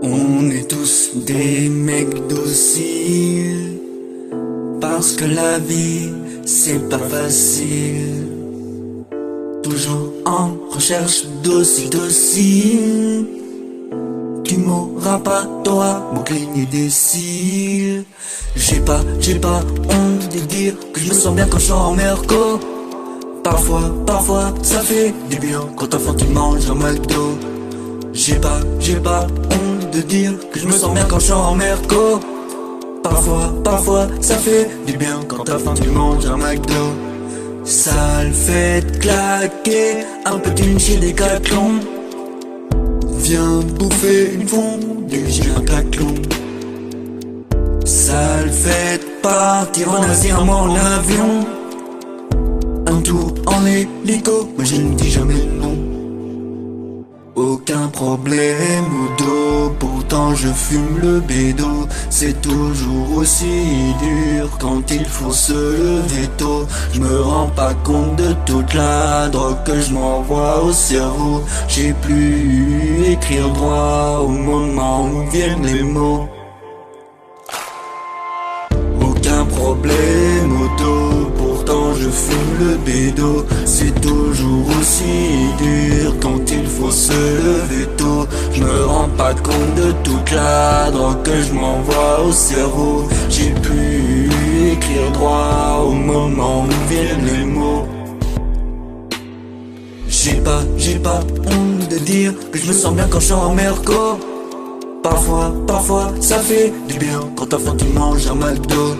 On est tous des mecs dociles, parce que la vie c'est pas facile. Toujours en recherche d'aussi docile. Tu m'auras pas, t'auras beau cligner des cils. J'ai pas honte de dire que je me sens bien quand je suis en merco. Parfois, ça fait du bien quand enfin tu manges un McDo. J'ai pas honte de dire que je me sens bien quand je suis en merco. Parfois, ça fait du bien quand enfin tu manges un McDo. Ça le fait claquer un peu d'une chez Decathlon. Viens bouffer une fondue, j'ai un caclon. Ça le fait partir en Asie en avion. Un tour en hélico, mais je ne dis jamais non. Aucun problème au dos, pourtant je fume le bédo. C'est toujours aussi dur quand il faut se lever tôt. Je me rends pas compte de toute la drogue que je m'envoie au cerveau. J'ai plus écrire droit au moment où viennent les mots. Aucun problème au dos, pourtant je fume le bédo. C'est toujours aussi dur quand il faut se lever tôt. Je me rends pas compte de toute la drogue que je m'envoie au cerveau. J'ai pu écrire droit au moment où viennent les mots. J'ai pas honte de dire que je me sens bien quand je suis en merco. Parfois, ça fait du bien quand enfin tu manges un McDo.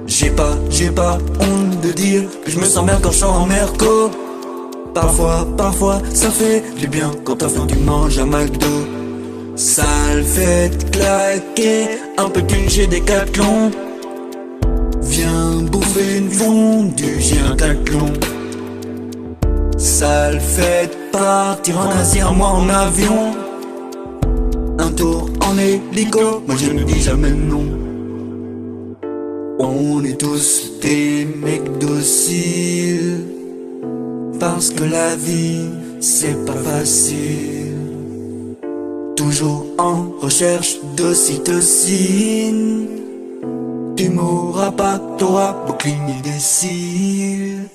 J'ai pas honte de dire que je me sens bien quand je suis en merco. Parfois, ça fait du bien quand enfin tu manges un McDo. Ça le fait claquer un peu d'une chez Decathlon. Viens bouffer une fondue, j'ai un caclon. Ça le fait partir en Asie en avion. Un tour en hélico, moi je ne dis jamais non. On est tous des mecs dociles, parce que la vie c'est pas facile. Toujours en recherche d'ocytocine. Tu m'auras pas, t'auras beau cligner des cils.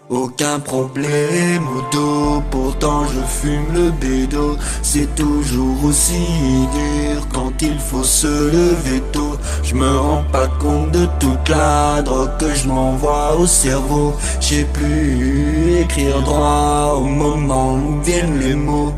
Aucun problème au dos, pourtant je fume le bédo. C'est toujours aussi dur quand il faut se lever tôt. Je me rends pas compte de toute la drogue que je m'envoie au cerveau. J'ai plus écrire droit au moment où viennent les mots.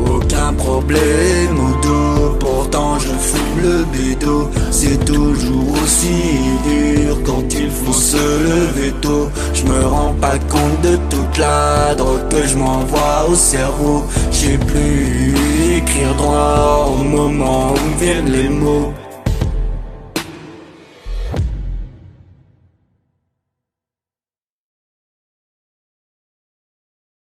Aucun problème au dos, pourtant je fume le bédo. C'est toujours aussi dur quand il faut se lever tôt. Je me rends pas compte de toute la drogue que je m'envoie au cerveau. J'ai plus écrire droit au moment où viennent les mots.